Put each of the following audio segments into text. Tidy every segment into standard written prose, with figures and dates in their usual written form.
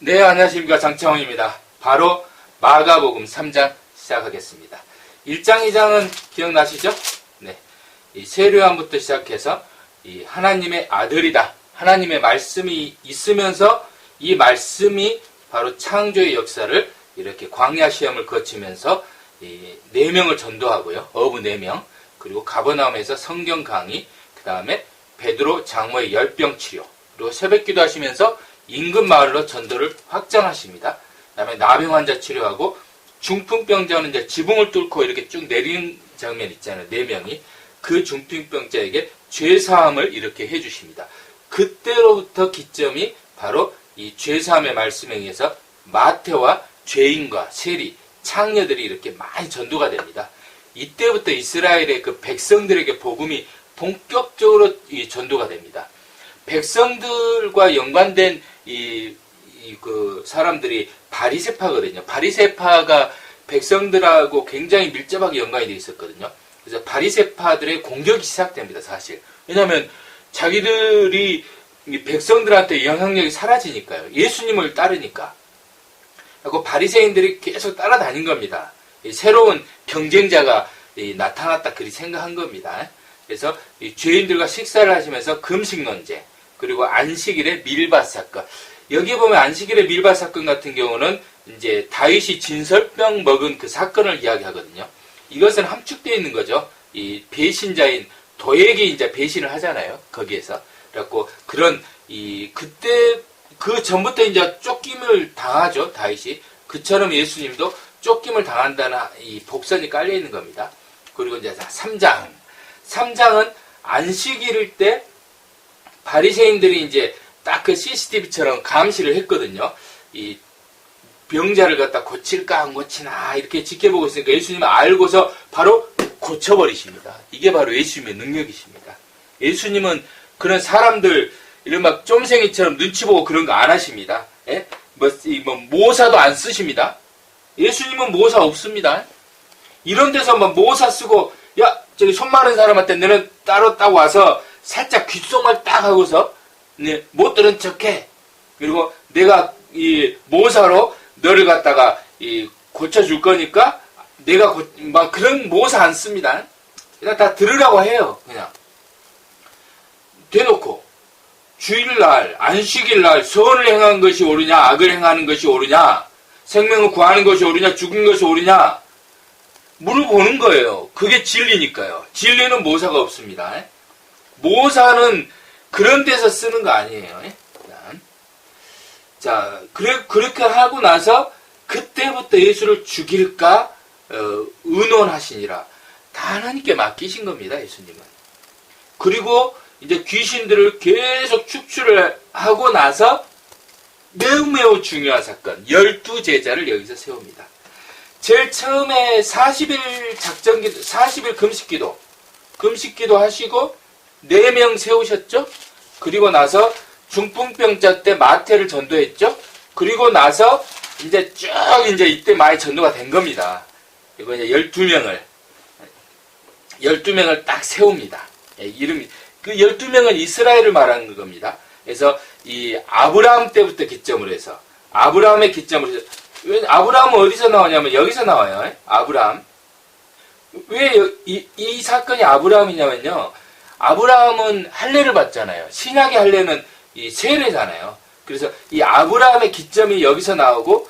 네, 안녕하십니까. 장창홍입니다. 바로 마가복음 3장 시작하겠습니다. 1장, 2장은 기억나시죠? 네. 이 세례요한부터 시작해서 이 하나님의 아들이다. 하나님의 말씀이 있으면서 이 말씀이 바로 창조의 역사를 이렇게 광야 시험을 거치면서 이 4명을 전도하고요. 어부 4명. 그리고 가버나움에서 성경 강의. 그 다음에 베드로 장모의 열병 치료. 그리고 새벽 기도하시면서 인근 마을로 전도를 확장하십니다. 그 다음에 나병 환자 치료하고 중풍병자는 이제 지붕을 뚫고 이렇게 쭉 내리는 장면 있잖아요. 4명이. 그 중풍병자에게 죄사함을 이렇게 해주십니다. 그때로부터 기점이 바로 이 죄사함의 말씀에 의해서 마태와 죄인과 세리, 창녀들이 이렇게 많이 전도가 됩니다. 이때부터 이스라엘의 그 백성들에게 복음이 본격적으로 전도가 됩니다. 백성들과 연관된 그 사람들이 바리새파거든요. 바리새파가 백성들하고 굉장히 밀접하게 연관이 되어 있었거든요. 그래서 바리새파들의 공격이 시작됩니다, 사실. 왜냐하면 자기들이 백성들한테 영향력이 사라지니까요. 예수님을 따르니까. 그리고 바리새인들이 계속 따라다닌 겁니다. 새로운 경쟁자가 나타났다, 그리 생각한 겁니다. 그래서 죄인들과 식사를 하시면서 금식 논쟁, 그리고 안식일의 밀밭 사건. 여기 보면 안식일의 밀밭 사건 같은 경우는 이제 다윗이 진설병 먹은 그 사건을 이야기하거든요. 이것은 함축되어 있는 거죠. 이 배신자인 도액이 이제 배신을 하잖아요. 거기에서. 그래갖고 그런 그때 그 전부터 이제 쫓김을 당하죠. 다윗이. 그처럼 예수님도 쫓김을 당한다는 이 복선이 깔려 있는 겁니다. 그리고 이제 3장. 3장은 안식일일 때 바리새인들이 이제 딱 그 CCTV처럼 감시를 했거든요. 이 병자를 갖다 고칠까 안 고치나 이렇게 지켜보고 있으니까 예수님은 알고서 바로 고쳐버리십니다. 이게 바로 예수님의 능력이십니다. 예수님은 그런 사람들 이런 막 쫌생이처럼 눈치 보고 그런 거 안 하십니다. 예? 모사도 안 쓰십니다. 예수님은 모사 없습니다. 이런 데서 막 모사 쓰고 야 저기 손 마른 사람한테 너는 따로 딱 와서 살짝 귓속말 딱 하고서 네, 못 들은 척해. 그리고 내가 이 모사로 너를 갖다가 고쳐줄 거니까 내가 막 그런 모사 안 씁니다. 그냥 다 들으라고 해요. 그냥 대놓고 주일날 안식일날 선을 행한 것이 옳으냐 악을 행하는 것이 옳으냐 생명을 구하는 것이 옳으냐 죽은 것이 옳으냐 물어보는 거예요. 그게 진리니까요. 진리는 모사가 없습니다. 모사는 그런 데서 쓰는 거 아니에요. 자, 그렇게 하고 나서 그때부터 예수를 죽일까 의논하시니라. 다 하나님께 맡기신 겁니다. 예수님은. 그리고 이제 귀신들을 계속 축출을 하고 나서 매우 중요한 사건 12제자를 여기서 세웁니다. 제일 처음에 40일 작전기도 40일 금식기도 하시고 4명 세우셨죠? 그리고 나서 중풍병자 때 마태를 전도했죠? 그리고 나서 이제 쭉 이때 많이 전도가 된 겁니다. 그리고 이제 12명을 딱 세웁니다. 이름이 그 12명은 이스라엘을 말하는 겁니다. 그래서 이 아브라함 때부터 기점으로 해서 아브라함의 기점으로 해서 왜 아브라함은 어디서 나오냐면 여기서 나와요. 아브라함. 왜 이 사건이 아브라함이냐면요. 아브라함은 할례를 받잖아요. 신약의 할례는 이 세례잖아요. 그래서 이 아브라함의 기점이 여기서 나오고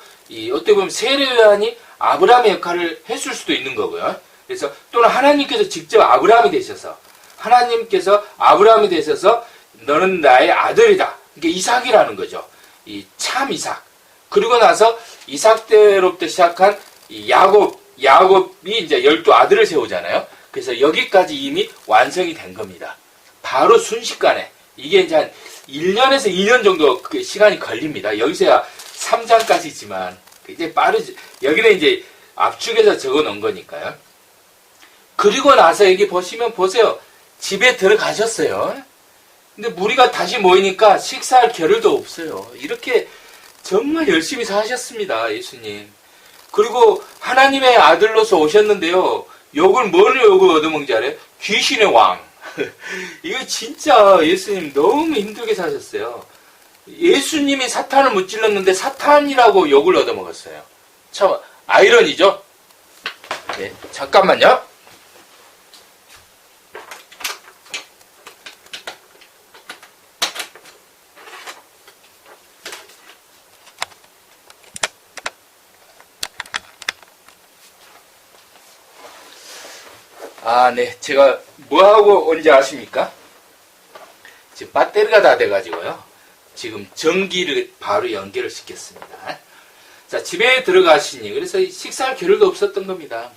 어떻게 보면 세례요한이 아브라함의 역할을 했을 수도 있는 거고요. 그래서 또는 하나님께서 직접 아브라함이 되셔서 하나님께서 아브라함이 되셔서 너는 나의 아들이다. 이게 이삭이라는 거죠. 이 참 이삭. 그리고 나서 이삭 때로부터 시작한 이 야곱이 이제 12아들을 세우잖아요. 그래서 여기까지 이미 완성이 된 겁니다. 바로 순식간에. 이게 이제 한 1년에서 2년 정도 그 시간이 걸립니다. 여기서야 3장까지지만 굉장히 빠르지. 여기는 이제 압축해서 적어 놓은 거니까요. 그리고 나서 여기 보세요. 집에 들어가셨어요. 근데 무리가 다시 모이니까 식사할 겨를도 없어요. 이렇게 정말 열심히 사셨습니다. 예수님. 그리고 하나님의 아들로서 오셨는데요. 뭘 욕을 얻어먹지 않아요? 귀신의 왕. 이거 진짜 예수님 너무 힘들게 사셨어요. 예수님이 사탄을 무찔렀는데 사탄이라고 욕을 얻어먹었어요. 참 아이러니죠? 네, 잠깐만요. 아, 네. 제가 뭐하고 온지 아십니까? 지금 배터리가 다 돼가지고요. 지금 전기를 바로 연결을 시켰습니다. 자, 집에 들어가시니, 그래서 식사할 겨를도 없었던 겁니다.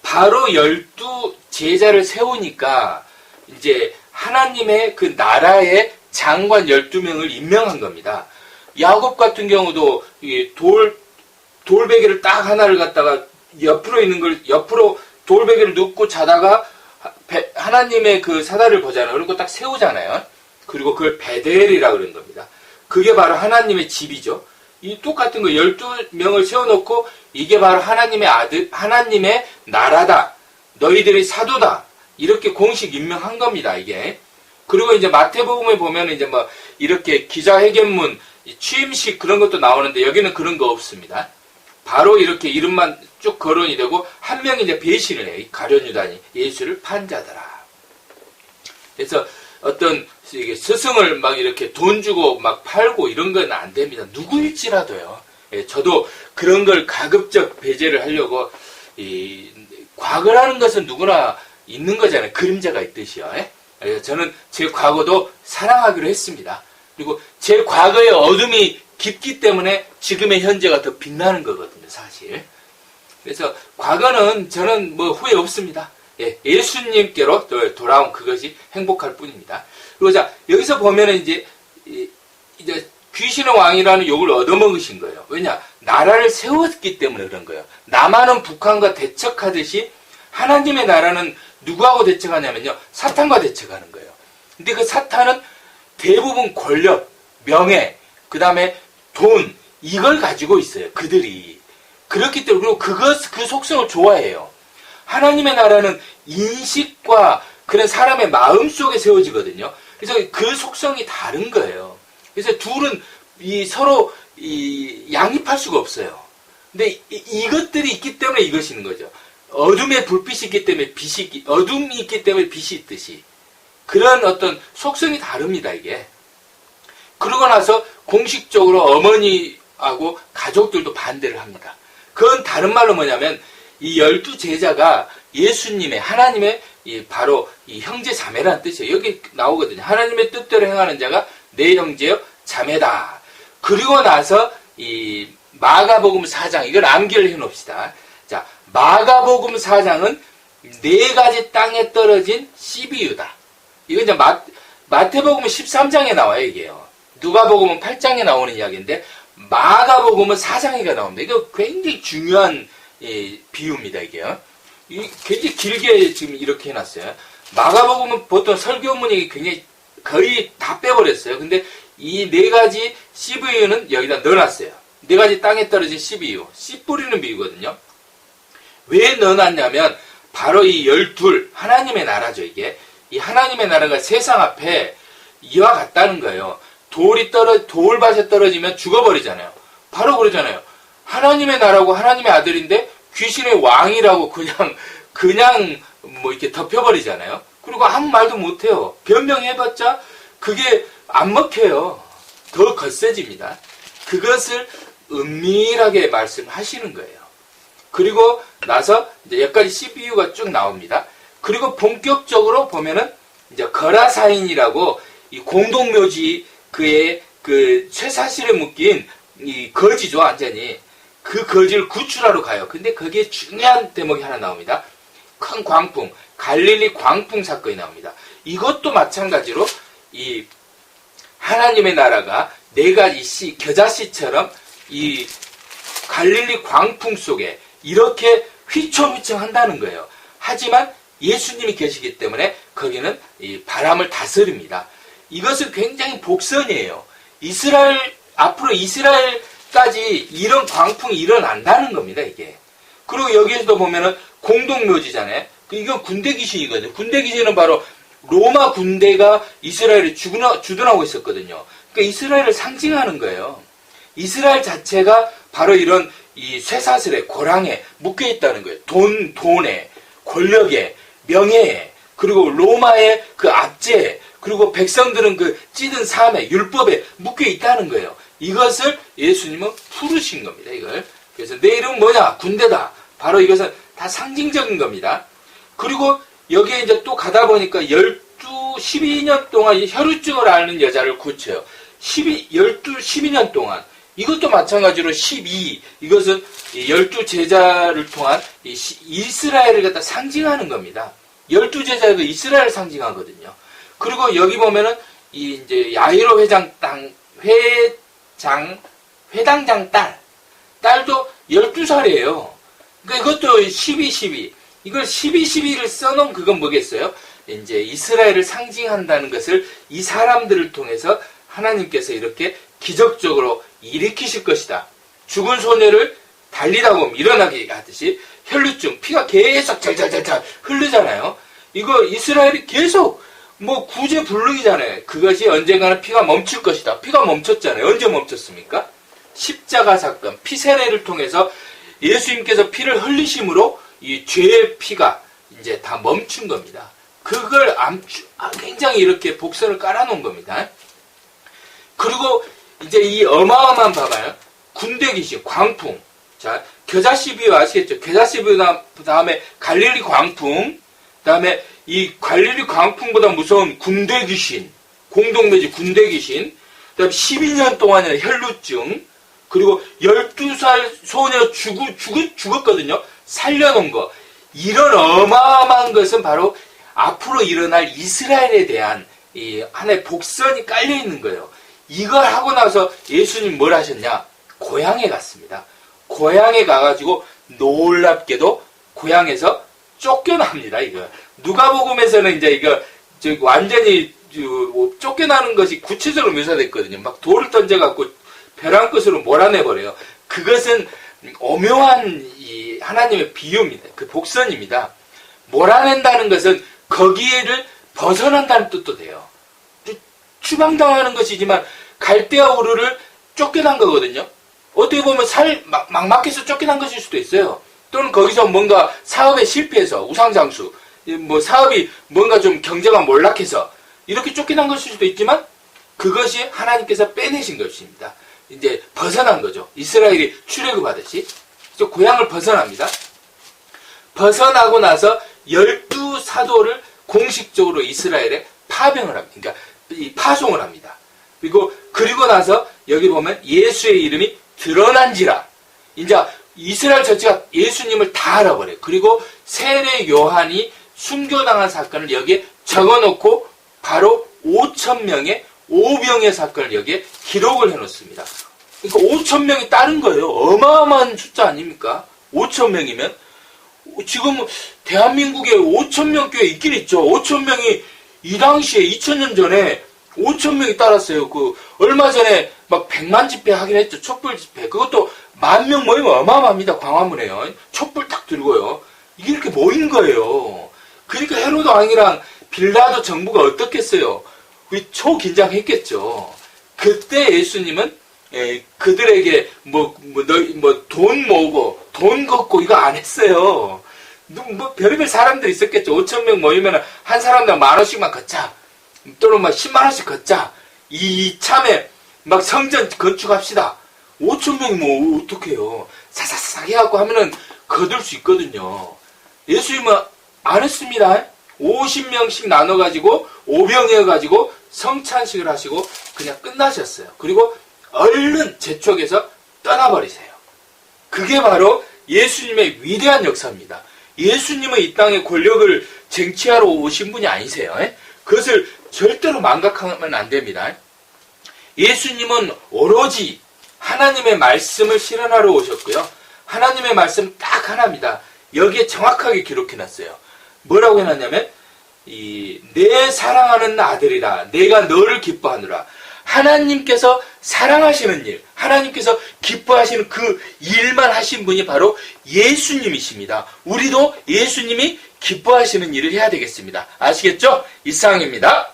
바로 12 제자를 세우니까, 이제 하나님의 그 나라의 장관 12명을 임명한 겁니다. 야곱 같은 경우도 돌베개를 딱 하나를 갖다가 옆으로 있는 걸, 옆으로 돌베개를 눕고 자다가 하나님의 그 사다를 보잖아요. 그리고 딱 세우잖아요. 그리고 그걸 베델이라 그런 겁니다. 그게 바로 하나님의 집이죠. 이 똑같은 거 12명을 세워놓고 이게 바로 하나님의 아들, 하나님의 나라다. 너희들이 사도다. 이렇게 공식 임명한 겁니다, 이게. 그리고 이제 마태복음에 보면 이제 뭐 이렇게 기자회견문, 취임식 그런 것도 나오는데 여기는 그런 거 없습니다. 바로 이렇게 이름만 쭉 거론이 되고 한 명이 이제 배신을 해요. 가룟 유다니 예수를 판 자더라. 그래서 어떤 스승을 막 이렇게 돈 주고 막 팔고 이런 건 안 됩니다. 누구일지라도요. 예, 저도 그런 걸 가급적 배제를 하려고 과거라는 것은 누구나 있는 거잖아요. 그림자가 있듯이요. 예? 그래서 저는 제 과거도 사랑하기로 했습니다. 그리고 제 과거의 어둠이 깊기 때문에 지금의 현재가 더 빛나는 거거든요, 사실. 그래서 과거는 저는 뭐 후회 없습니다. 예, 예수님께로 돌아온 그것이 행복할 뿐입니다. 그리고 자, 여기서 보면은 이제 귀신의 왕이라는 욕을 얻어먹으신 거예요. 왜냐? 나라를 세웠기 때문에 그런 거예요. 남한은 북한과 대척하듯이 하나님의 나라는 누구하고 대척하냐면요, 사탄과 대척하는 거예요. 근데 그 사탄은 대부분 권력, 명예, 그 다음에 돈, 이걸 가지고 있어요. 그들이. 그렇기 때문에, 그리고 그 속성을 좋아해요. 하나님의 나라는 인식과 그런 사람의 마음 속에 세워지거든요. 그래서 그 속성이 다른 거예요. 그래서 둘은 서로 양립할 수가 없어요. 근데 이것들이 있기 때문에 이것이 있는 거죠. 어둠에 불빛이 있기 때문에 어둠이 있기 때문에 빛이 있듯이. 그런 어떤 속성이 다릅니다, 이게. 그러고 나서 공식적으로 어머니하고 가족들도 반대를 합니다. 그건 다른 말로 뭐냐면 이 12 제자가 예수님의 하나님의 바로 이 형제 자매라는 뜻이에요. 여기 나오거든요. 하나님의 뜻대로 행하는 자가 내 형제요 자매다. 그리고 나서 이 마가복음 4장 이걸 암기를 해놓읍시다. 자, 마가복음 4장은 4가지 땅에 떨어진 씨비유다. 이건 이제 마태복음은 13장에 나와요, 이게요. 누가복음은 8장에 나오는 이야기인데 마가복음은 4장에 나옵니다. 이거 굉장히 중요한 비유입니다, 이게요. 굉장히 길게 지금 이렇게 해놨어요. 마가복음은 보통 설교문이 굉장히 거의 다 빼버렸어요. 근데 이 4가지 씨비유는 여기다 넣어놨어요. 4가지 땅에 떨어진 씨비유, 씨 뿌리는 비유거든요. 왜 넣어놨냐면 바로 이 12 하나님의 나라죠, 이게. 이 하나님의 나라가 세상 앞에 이와 같다는 거예요. 돌밭에 떨어지면 죽어버리잖아요. 바로 그러잖아요. 하나님의 나라고 하나님의 아들인데 귀신의 왕이라고 그냥 뭐 이렇게 덮여버리잖아요. 그리고 아무 말도 못해요. 변명해봤자 그게 안 먹혀요. 더 거세집니다. 그것을 은밀하게 말씀하시는 거예요. 그리고 나서 이제 여기까지 CPU가 쭉 나옵니다. 그리고 본격적으로 보면은 이제 거라사인이라고 이 공동묘지 그의 그 쇠사슬에 묶인 이 거지죠, 완전히. 그 거지를 구출하러 가요. 근데 거기에 중요한 대목이 하나 나옵니다. 큰 광풍, 갈릴리 광풍 사건이 나옵니다. 이것도 마찬가지로 이 하나님의 나라가 4가지 겨자씨처럼 이 갈릴리 광풍 속에 이렇게 휘청휘청 한다는 거예요. 하지만 예수님이 계시기 때문에 거기는 이 바람을 다스립니다. 이것은 굉장히 복선이에요. 앞으로 이스라엘까지 이런 광풍이 일어난다는 겁니다, 이게. 그리고 여기에서도 보면은 공동묘지잖아요. 이건 군대 귀신이거든요. 군대 귀신은 바로 로마 군대가 이스라엘에 주둔하고 있었거든요. 그러니까 이스라엘을 상징하는 거예요. 이스라엘 자체가 바로 이런 이 쇠사슬에, 고랑에 묶여 있다는 거예요. 돈에, 권력에, 명예에, 그리고 로마의 그 압제에, 그리고 백성들은 그 찌든 삶에, 율법에 묶여 있다는 거예요. 이것을 예수님은 풀으신 겁니다, 이걸. 그래서 내 이름은 뭐냐? 군대다. 바로 이것은 다 상징적인 겁니다. 그리고 여기에 이제 또 가다 보니까 12년 동안 혈루증을 앓는 여자를 고쳐요. 12년 동안. 이것도 마찬가지로 12, 이것은 12제자를 통한 이스라엘을 갖다 상징하는 겁니다. 12제자도 이스라엘을 상징하거든요. 그리고 여기 보면은 이제 야이로 회당장 딸도 12살이에요. 그러니까 이것도 12. 이걸 12를 써놓은 그건 뭐겠어요? 이제 이스라엘을 상징한다는 것을 이 사람들을 통해서 하나님께서 이렇게 기적적으로 일으키실 것이다. 죽은 소녀를 달리다 보면 일어나게 하듯이 혈루증, 피가 계속 잘잘잘잘 흐르잖아요. 이거 이스라엘이 계속 뭐 구제불능이잖아요. 그것이 언젠가는 피가 멈출 것이다. 피가 멈췄잖아요. 언제 멈췄습니까? 십자가 사건, 피세례를 통해서 예수님께서 피를 흘리심으로 이 죄의 피가 이제 다 멈춘 겁니다. 그걸 굉장히 이렇게 복선을 깔아놓은 겁니다. 그리고 이제 이 어마어마한 봐봐요. 군대 귀신, 광풍. 자, 겨자씨 비유 아시겠죠? 겨자씨 비유 다음에 갈릴리 광풍, 다음에 이 갈릴리 광풍보다 무서운 군대 귀신, 공동묘지 군대 귀신, 그다음에 12년 동안의 혈루증, 그리고 12살 소녀 죽었거든요. 살려놓은 거. 이런 어마어마한 것은 바로 앞으로 일어날 이스라엘에 대한 이 하나의 복선이 깔려 있는 거예요. 이걸 하고 나서 예수님 뭘 하셨냐? 고향에 갔습니다. 고향에 가가지고 놀랍게도 고향에서 쫓겨납니다. 이거 누가복음에서는 이제 이거 완전히 쫓겨나는 것이 구체적으로 묘사됐거든요. 막 돌을 던져갖고 벼랑 끝으로 몰아내버려요. 그것은 오묘한 이 하나님의 비유입니다. 그 복선입니다. 몰아낸다는 것은 거기를 벗어난다는 뜻도 돼요. 추방당하는 것이지만 갈대아 우르를 쫓겨난 거거든요. 어떻게 보면 막막해서 쫓겨난 것일 수도 있어요. 또는 거기서 뭔가 사업에 실패해서 우상장수, 뭐 사업이 뭔가 좀 경제가 몰락해서 이렇게 쫓겨난 것일 수도 있지만 그것이 하나님께서 빼내신 것입니다. 이제 벗어난 거죠. 이스라엘이 출애굽하듯이 고향을 벗어납니다. 벗어나고 나서 12사도를 공식적으로 이스라엘에 파병을 합니다. 그러니까 파송을 합니다. 그리고 나서 여기 보면 예수의 이름이 드러난지라. 이제 이스라엘 전체가 예수님을 다 알아버려요. 그리고 세례 요한이 순교당한 사건을 여기에 적어놓고 바로 5,000명의 오병의 사건을 여기에 기록을 해놓습니다. 그러니까 5,000명이 따른 거예요. 어마어마한 숫자 아닙니까? 5,000명이면 지금 대한민국에 5,000명 교회 있긴 있죠. 5,000명이 이 당시에 2,000년 전에 5,000명이 따랐어요. 얼마 전에 막 100만 집회 하긴 했죠. 촛불 집회. 그것도 10,000명 모이면 어마어마합니다. 광화문에요. 촛불 딱 들고요. 이게 이렇게 모인 거예요. 그러니까 헤로드 왕이랑 빌라도 정부가 어떻겠어요? 초긴장했겠죠. 그때 예수님은 그들에게 돈 모으고 돈 걷고 이거 안 했어요. 별의별 사람들이 있었겠죠. 5,000명 모이면 한 사람당 10,000원씩만 걷자. 또는 10만원씩 걷자. 이참에 막 성전 건축합시다. 5,000명이 뭐 어떡해요. 사사삭 해갖고 하면은 거둘 수 있거든요. 예수님은 안 했습니다. 50명씩 나눠가지고 5병이어가지고 성찬식을 하시고 그냥 끝나셨어요. 그리고 얼른 제촉에서 떠나버리세요. 그게 바로 예수님의 위대한 역사입니다. 예수님은 이 땅에 권력을 쟁취하러 오신 분이 아니세요. 그것을 절대로 망각하면 안 됩니다. 예수님은 오로지 하나님의 말씀을 실현하러 오셨고요. 하나님의 말씀 딱 하나입니다. 여기에 정확하게 기록해놨어요. 뭐라고 해놨냐면 내 사랑하는 아들이라 내가 너를 기뻐하노라. 하나님께서 사랑하시는 일, 하나님께서 기뻐하시는 그 일만 하신 분이 바로 예수님이십니다. 우리도 예수님이 기뻐하시는 일을 해야 되겠습니다. 아시겠죠? 이상입니다.